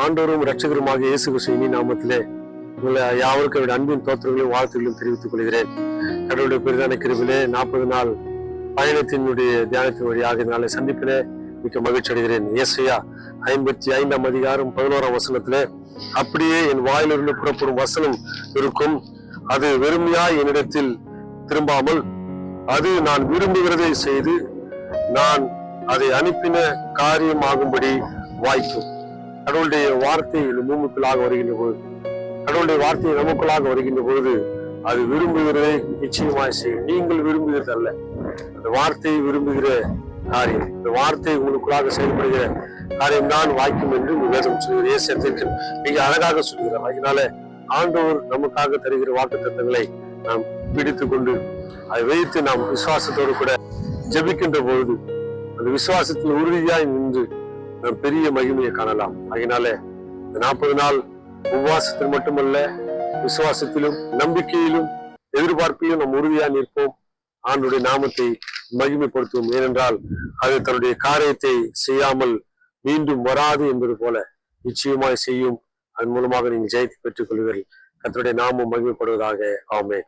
ஆண்டவரும் இரட்சகருமாக இயேசு கிறிஸ்துவின் நாமத்திலே உங்களை யாவருக்கும் அன்பின் தோற்றங்களையும் வாழ்த்துக்களையும் தெரிவித்துக் கொள்கிறேன். கடவுளுடைய பெரிதான கிருபையிலே 40 நாள் பயணத்தினுடைய தியானத்தின் வழியாக நாளை சந்திப்பிலே மிக்க மகிழ்ச்சி அடைகிறேன். ஏசாயா 55ஆம் அதிகாரம் 11ஆம் வசனத்திலே, அப்படியே என் வாயிலிருந்து புறப்படும் வசனம் இருக்கும், அது வெறுமையாய் என்னிடத்தில் திரும்பாமல் அது நான் விரும்புகிறதை செய்து நான் அதை அனுப்பின காரியமாகும்படி வாய்க்கும். கடவுளுடைய வார்த்தை பூமிக்குள்ளாக வருகின்ற பொழுது, கடவுளுடைய வார்த்தை நமக்குள்ளாக வருகின்ற பொழுது அது விரும்புகிறதை நிச்சயமாய் செய்யும். நீங்கள் விரும்புகிறது அல்ல, அந்த வார்த்தையை விரும்புகிற காரியம், இந்த வார்த்தை உங்களுக்குள்ளாக செயல்படுகிற காரியம்தான் வாய்க்கும் என்று வேதம் சொல்கிற ஏசத்திற்கு மிக அழகாக சொல்கிறார். அதனால ஆண்டவர் நமக்காக தருகிற வாக்குத்தத்தங்களை நாம் பிடித்துக் கொண்டு அதை வைத்து நாம் விசுவாசத்தோடு கூட ஜெபிக்கின்ற பொழுது அந்த விசுவாசத்தில் உறுதியாய் நின்று நாம் பெரிய மகிமையை காணலாம். அதனால 40 நாள் உபவாசத்தில் மட்டுமல்ல, விசுவாசத்திலும் நம்பிக்கையிலும் எதிர்பார்ப்பிலும் நாம் உறுதியாக நிற்போம். ஆண்டுடைய நாமத்தை மகிமைப்படுத்துவோம். ஏனென்றால் அது தன்னுடைய காரியத்தை செய்யாமல் மீண்டும் வராது என்பது போல நிச்சயமாய் செய்யும். அதன் மூலமாக நீங்கள் ஜெயத்தை பெற்றுக் கொள்வீர்கள். கர்த்தருடைய நாமம் மகிமைப்படுவதாக. ஆமென்.